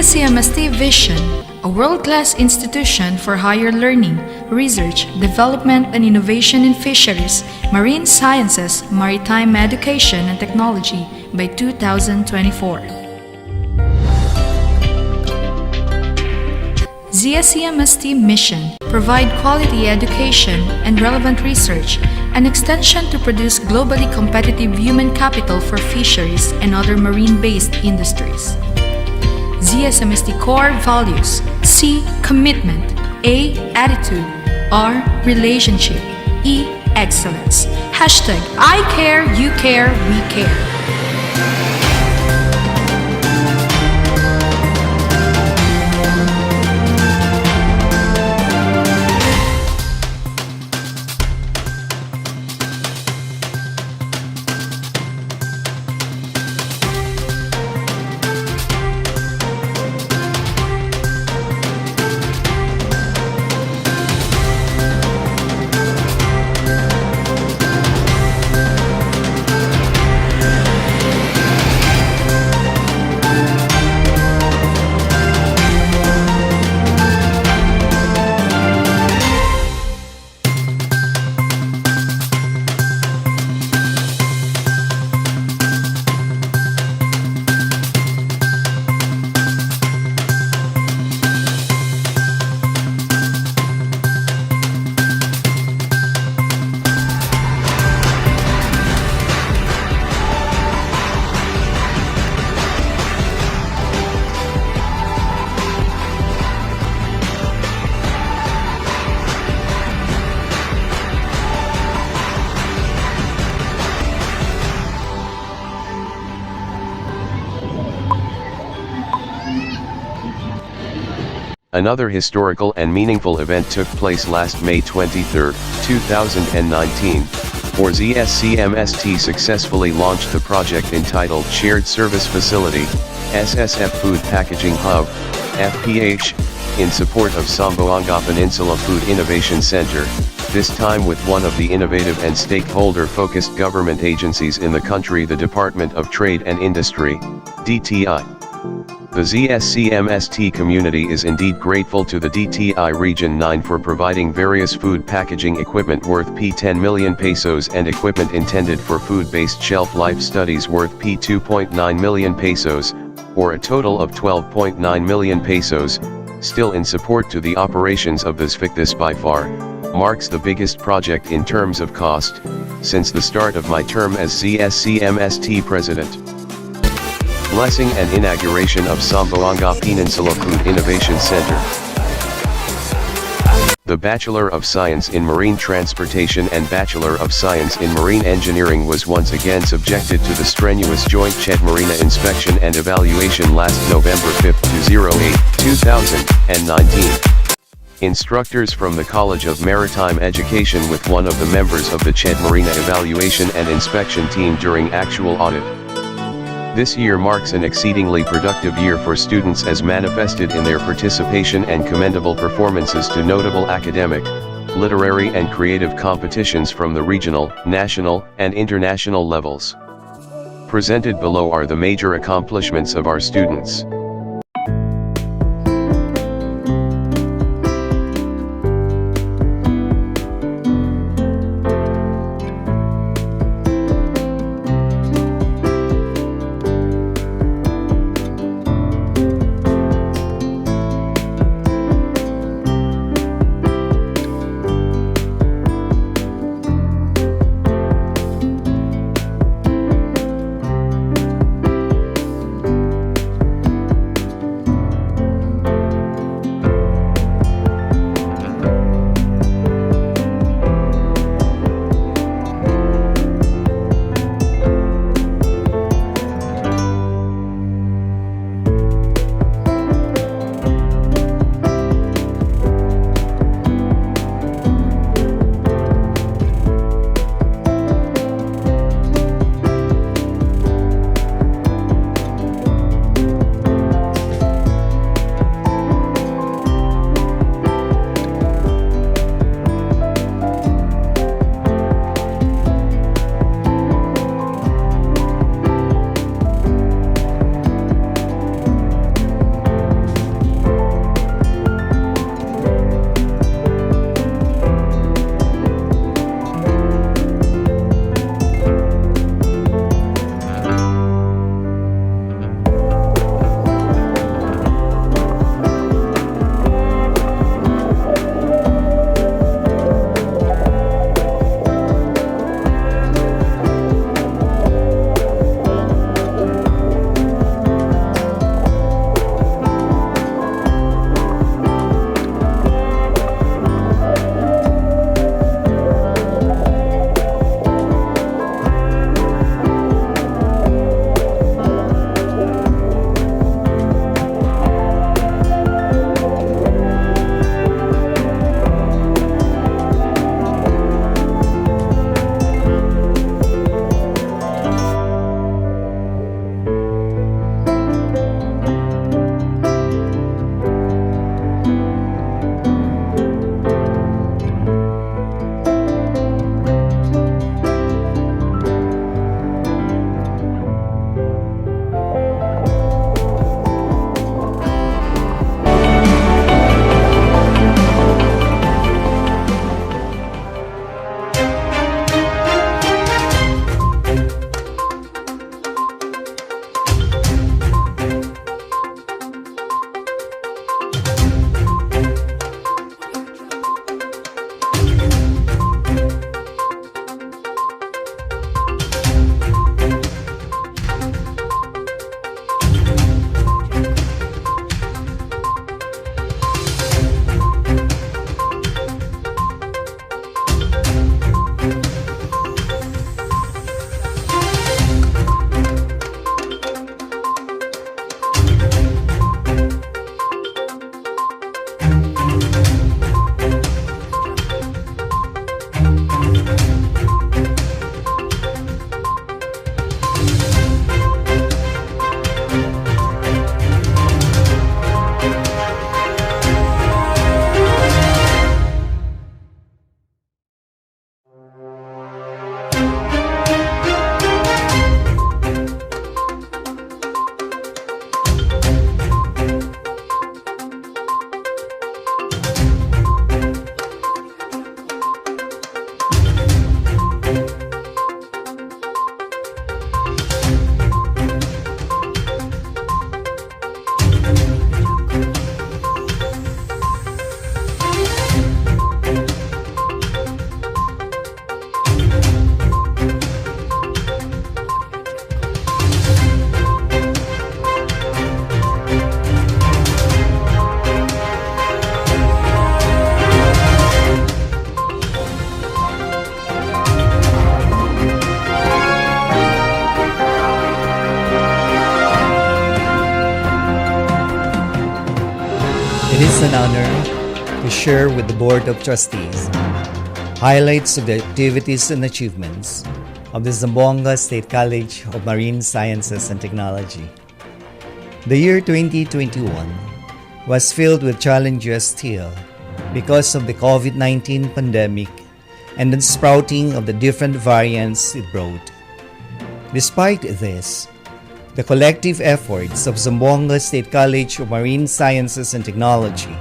Zscmst Vision, a world-class institution for higher learning, research, development and innovation in fisheries, marine sciences, maritime education and technology by 2024. Zscmst mission provide quality education and relevant research, an extension to produce globally competitive human capital for fisheries and other marine-based industries. Zscmst core values: C. Commitment, A. Attitude, R. Relationship, E. Excellence. Hashtag I care, you care, we care. Another historical and meaningful event took place last May 23, 2019, for Zscmst successfully launched the project entitled Shared Service Facility, SSF Food Packaging Hub, FPH, in support of Zamboanga Peninsula Food Innovation Center, this time with one of the innovative and stakeholder-focused government agencies in the country, the Department of Trade and Industry, DTI. The Zscmst community is indeed grateful to the DTI Region 9 for providing various food packaging equipment worth P10 million pesos and equipment intended for food-based shelf life studies worth P2.9 million pesos, or a total of 12.9 million pesos, still in support to the operations of this FIC. This by far marks the biggest project in terms of cost, since the start of my term as Zscmst President. Blessing and inauguration of Zamboanga Peninsula Food Innovation Center. The Bachelor of Science in Marine Transportation and Bachelor of Science in Marine Engineering was once again subjected to the strenuous Joint Ched Marina inspection and evaluation last November 5 to 08, 2019. Instructors from the College of Maritime Education with one of the members of the Ched Marina evaluation and inspection team during actual audit. This year marks an exceedingly productive year for students as manifested in their participation and commendable performances to notable academic, literary and creative competitions from the regional, national, and international levels. Presented below are the major accomplishments of our students. It is an honor to share with the Board of Trustees highlights of the activities and achievements of the Zamboanga State College of Marine Sciences and Technology. The year 2021 was filled with challenges still because of the COVID-19 pandemic and the sprouting of the different variants it brought. Despite this, the collective efforts of Zamboanga State College of Marine Sciences and Technology,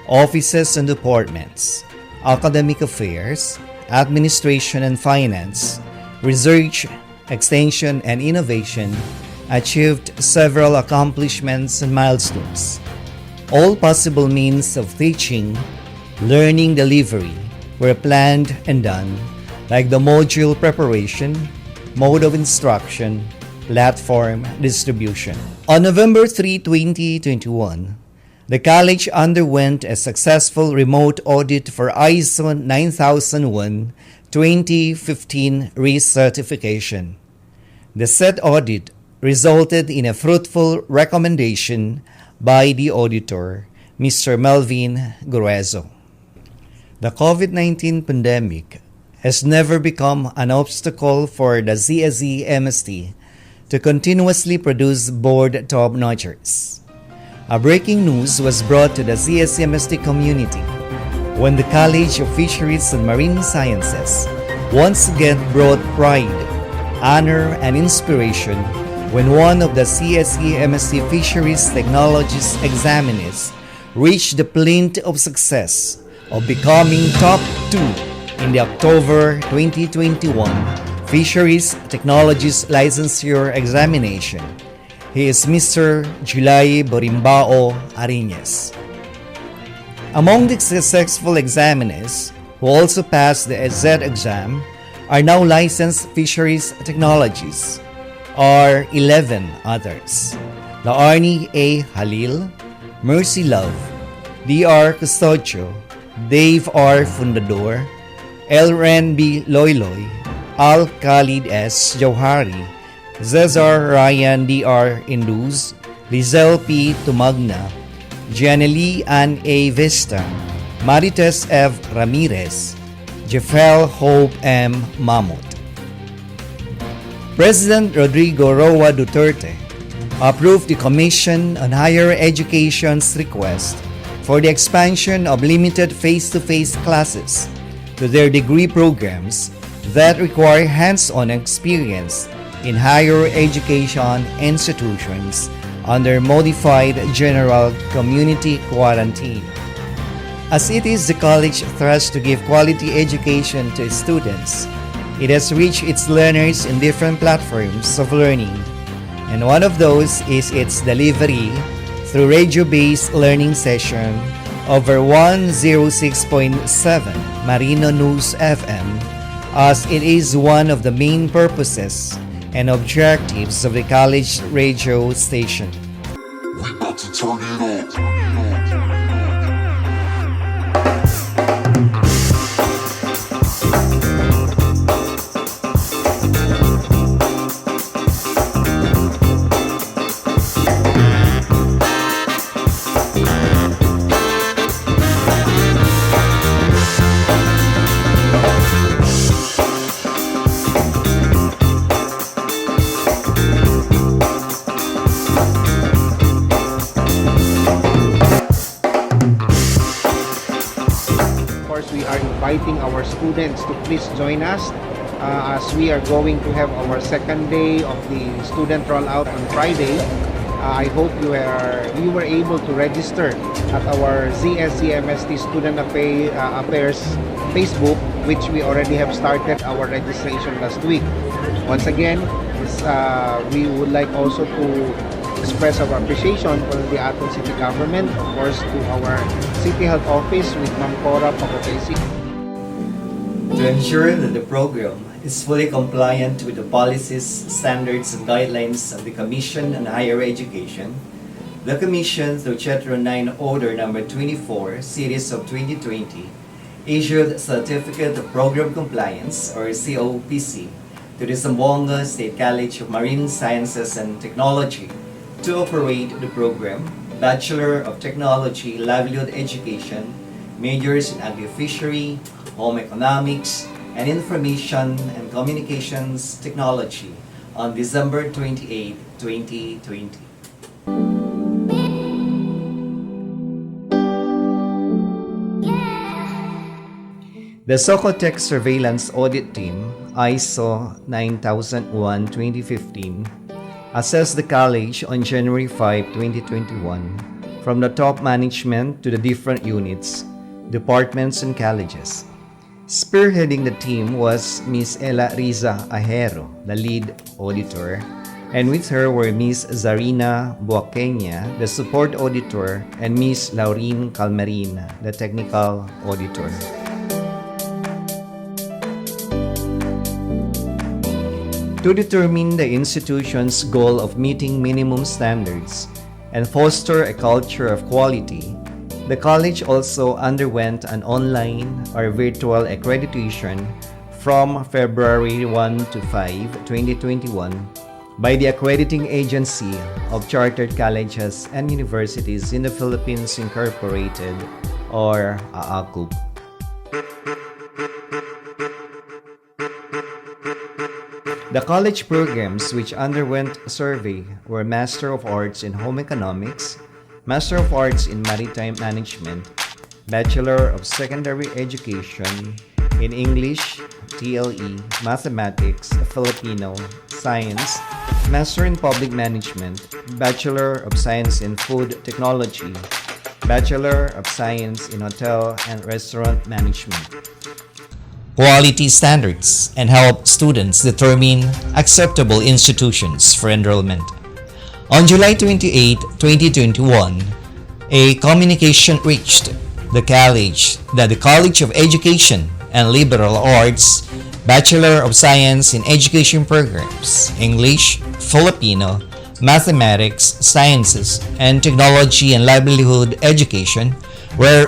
offices and departments, academic affairs, administration and finance, research, extension, and innovation achieved several accomplishments and milestones. All possible means of teaching, learning delivery were planned and done, like the module preparation, mode of instruction, platform distribution. On November 3, 2021, the college underwent a successful remote audit for ISO 9001-2015 recertification. The said audit resulted in a fruitful recommendation by the auditor, Mr. Melvin Gruezo. The COVID-19 pandemic has never become an obstacle for the Zscmst to continuously produce board top-notchers. A breaking news was brought to the Zscmst community when the College of Fisheries and Marine Sciences once again brought pride, honor, and inspiration when one of the Zscmst Fisheries Technologies examinees reached the plinth of success of becoming top 2 in the October 2021 Fisheries Technologies Licensure Examination. He is Mr. Julay Borimbao Ariñez. Among the successful examinees who also passed the Z exam are now licensed fisheries technologies, are 11 others: Laarni A. Halil, Mercy Love, D.R. Custodio, Dave R. Fundador, Elren B. Loyloy, Al Khalid S. Jauhari, Cesar Ryan D.R. Induz, Lizelle P. Tumagna, Janely Ann A. Vista, Marites F. Ramirez, Jeffel Hope M. Mamut. President Rodrigo Roa Duterte approved the Commission on Higher Education's request for the expansion of limited face-to-face classes to their degree programs that require hands-on experience in higher education institutions under modified general community quarantine. As it is the college thrust to give quality education to its students, it has reached its learners in different platforms of learning, and one of those is its delivery through radio-based learning session over 106.7 Marino News FM, as it is one of the main purposes and objectives of the college radio station. We about to turn it up. We are inviting our students to please join us as we are going to have our second day of the student rollout on Friday. I hope you were able to register at our Zscmst Student Affairs Facebook, which we already have started our registration last week. Once again, we would like also to express our appreciation for the Aton City Government, of course, to our City Health Office with Ma'am Cora Pacopesi. To ensure that the program is fully compliant with the policies, standards, and guidelines of the Commission on Higher Education, the Commission, through Chetro 9 Order Number 24, Series of 2020, issued Certificate of Program Compliance, or COPC, to the Zamboanga State College of Marine Sciences and Technology to operate the program Bachelor of Technology Livelihood Education, majors in Agri-Fishery, Home Economics, and Information and Communications Technology on December 28, 2020. The Socotech Surveillance Audit Team, ISO 9001-2015, assessed the college on January 5, 2021 from the top management to the different units, departments, and colleges. Spearheading the team was Ms. Ella Riza Ajero, the lead auditor, and with her were Ms. Zarina Buaqueña, the support auditor, and Ms. Laureen Calmerin, the technical auditor. To determine the institution's goal of meeting minimum standards and foster a culture of quality, the college also underwent an online or virtual accreditation from February 1 to 5, 2021 by the Accrediting Agency of Chartered Colleges and Universities in the Philippines Incorporated, or AACUP. The college programs which underwent a survey were Master of Arts in Home Economics, Master of Arts in Maritime Management, Bachelor of Secondary Education in English, TLE, Mathematics, Filipino, Science, Master in Public Management, Bachelor of Science in Food Technology, Bachelor of Science in Hotel and Restaurant Management. Quality standards and help students determine acceptable institutions for enrollment. On July 28, 2021, a communication reached the college that the College of Education and Liberal Arts Bachelor of Science in Education programs, English, Filipino, Mathematics, Sciences, and Technology and Livelihood Education were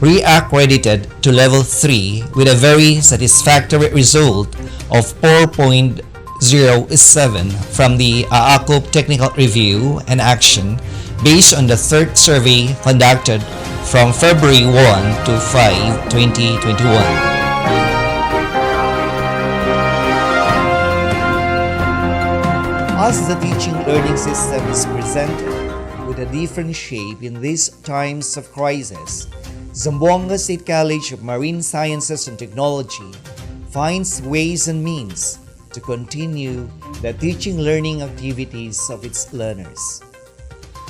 re-accredited to Level 3 with a very satisfactory result of 4.07 from the AACUP Technical Review and Action based on the third survey conducted from February 1 to 5, 2021. As the teaching learning system is presented with a different shape in these times of crisis, Zamboanga State College of Marine Sciences and Technology finds ways and means to continue the teaching learning activities of its learners.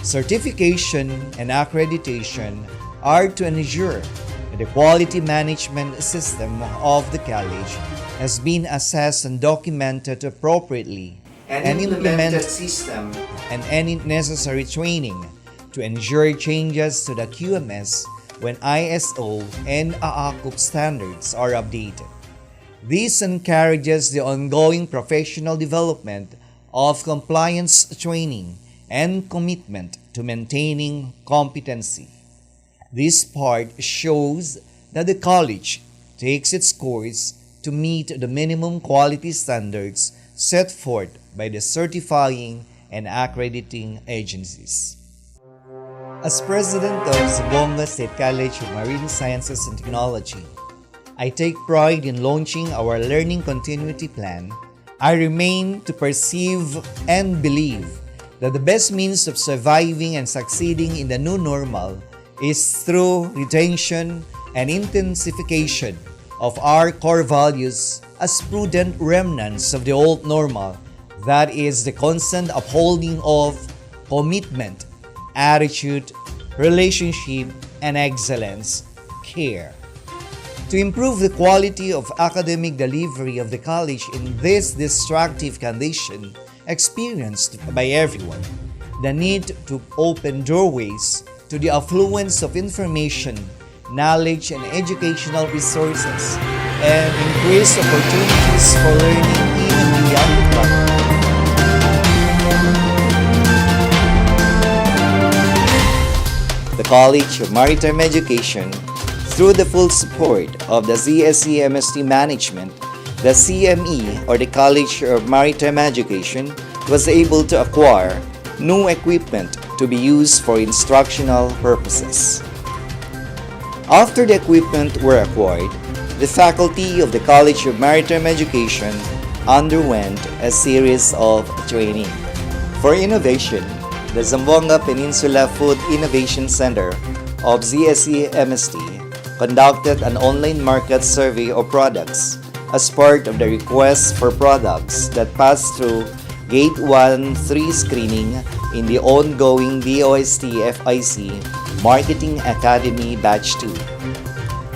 Certification and accreditation are to ensure that the quality management system of the college has been assessed and documented appropriately, and implemented system and any necessary training to ensure changes to the QMS when ISO and AACUP standards are updated. This encourages the ongoing professional development of compliance training and commitment to maintaining competency. This part shows that the college takes its course to meet the minimum quality standards set forth by the certifying and accrediting agencies. As president of Zamboanga State College of Marine Sciences and Technology, I take pride in launching our Learning Continuity Plan. I remain to perceive and believe that the best means of surviving and succeeding in the new normal is through retention and intensification of our core values as prudent remnants of the old normal, that is, the constant upholding of commitment, attitude, relationship, and excellence, care. To improve the quality of academic delivery of the college in this destructive condition experienced by everyone, the need to open doorways to the affluence of information, knowledge, and educational resources, and increase opportunities for learning even beyond the classroom. The College of Maritime Education, through the full support of the Zscmst management, the CME, or the College of Maritime Education, was able to acquire new equipment to be used for instructional purposes. After the equipment were acquired, the faculty of the College of Maritime Education underwent a series of training. For innovation, the Zamboanga Peninsula Food Innovation Center of Zscmst conducted an online market survey of products as part of the request for products that passed through Gate 1-3 screening in the ongoing DOST-FIC Marketing Academy Batch 2.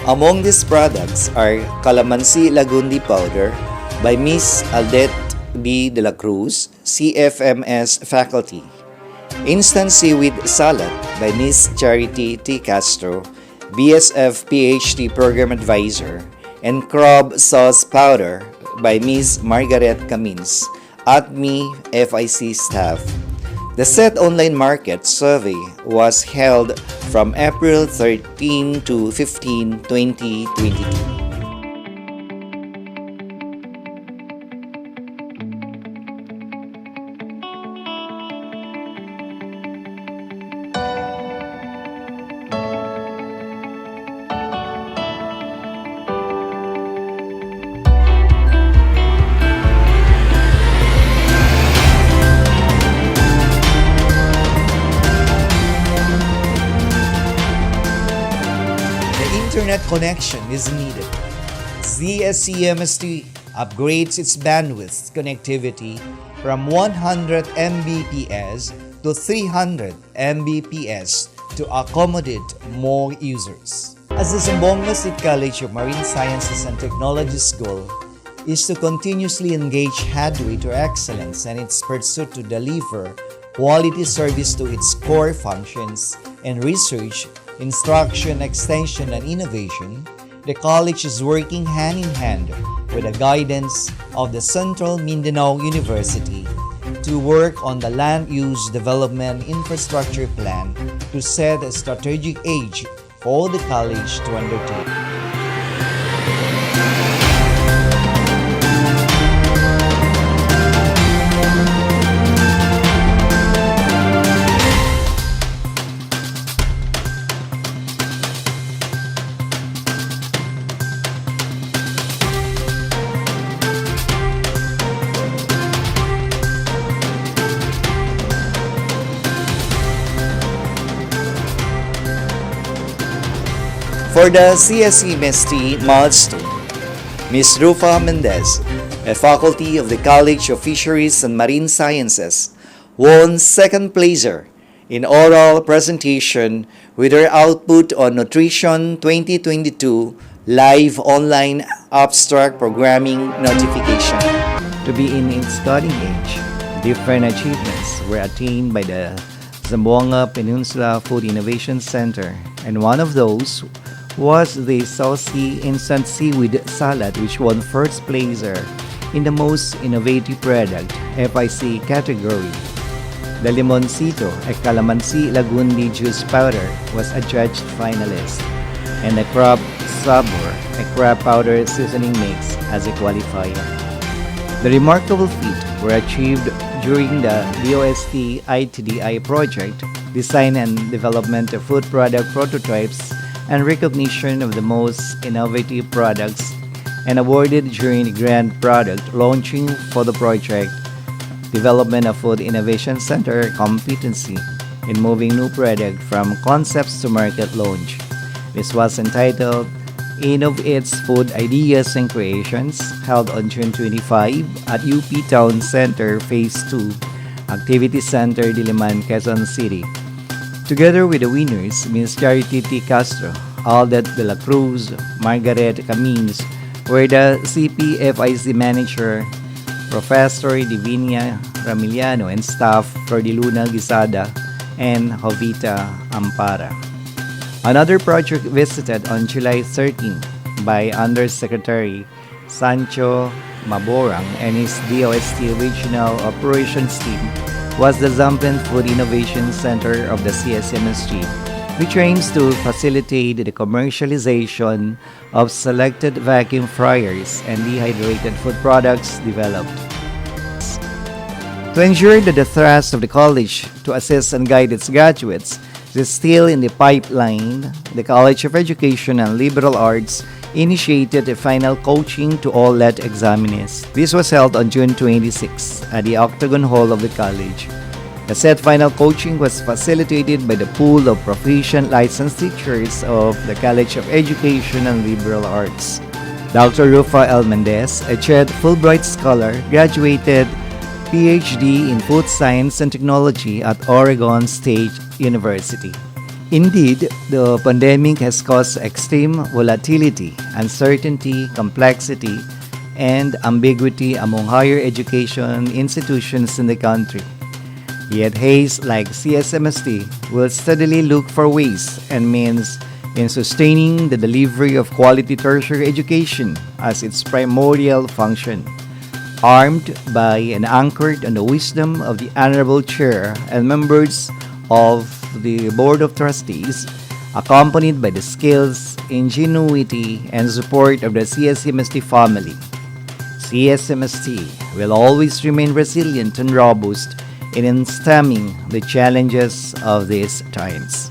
Among these products are Calamansi Lagundi Powder by Ms. Aldette D. De La Cruz, CFMS faculty, Instant Seaweed Salad by Ms. Charity T. Castro, BSF PhD Program Advisor, and Crab Sauce Powder by Ms. Margaret Camins, ATME FIC staff. The said online market survey was held from April 13 to 15, 2022. Internet connection is needed. Zscmst upgrades its bandwidth connectivity from 100 Mbps to 300 Mbps to accommodate more users. As the Zamboanga State College of Marine Sciences and Technology's goal is to continuously engage headway to excellence and its pursuit to deliver quality service to its core functions and research, instruction, extension, and innovation, the college is working hand-in-hand with the guidance of the Central Mindanao University to work on the Land Use Development Infrastructure Plan to set a strategic age for the college to undertake. For the Zscmst milestone, Ms. Rufa Mendez, a faculty of the College of Fisheries and Marine Sciences, won second placer in oral presentation with her output on Nutrition 2022 live online abstract programming notification. To be in its cutting age, different achievements were attained by the Zamboanga Peninsula Food Innovation Center, and one of those was the saucy instant seaweed salad, which won first placer in the most innovative product FIC category. The Limoncito, a Calamansi Lagundi juice powder, was adjudged finalist, and the Crab Sabor, a crab powder seasoning mix, as a qualifier. The remarkable feat were achieved during the DOST ITDI project, design and development of food product prototypes, and recognition of the most innovative products, and awarded during the grand product launching for the project Development of Food Innovation Center competency in moving new product from concepts to market launch. This was entitled Innovates Food Ideas and Creations, held on June 25 at UP Town Center Phase 2, Activity Center, Diliman, Quezon City. Together with the winners, Ms. Charity T. Castro, Aldette De La Cruz, Margaret Camins, were the CPFIC Manager, Professor Divinia Ramiliano, and staff Flordiluna Guisada and Jovita Ampara. Another project visited on July 13 by Undersecretary Sancho Maborang and his DOST Regional Operations Team was the Zampen Food Innovation Center of the Zscmst, which aims to facilitate the commercialization of selected vacuum fryers and dehydrated food products developed. To ensure that the thrust of the college to assist and guide its graduates is still in the pipeline, the College of Education and Liberal Arts initiated a final coaching to all let examinees. This was held on June 26 at the Octagon Hall of the college. The said final coaching was facilitated by the pool of proficient licensed teachers of the College of Education and Liberal Arts. Dr. Rufa L. Mendez, a Ched Fulbright Scholar, graduated PhD in Food Science and Technology at Oregon State University. Indeed, the pandemic has caused extreme volatility, uncertainty, complexity, and ambiguity among higher education institutions in the country. Yet Hayes, like Zscmst, will steadily look for ways and means in sustaining the delivery of quality tertiary education as its primordial function. Armed by and anchored on the wisdom of the Honorable Chair and members of the Board of Trustees, accompanied by the skills, ingenuity, and support of the Zscmst family, Zscmst will always remain resilient and robust in stemming the challenges of these times.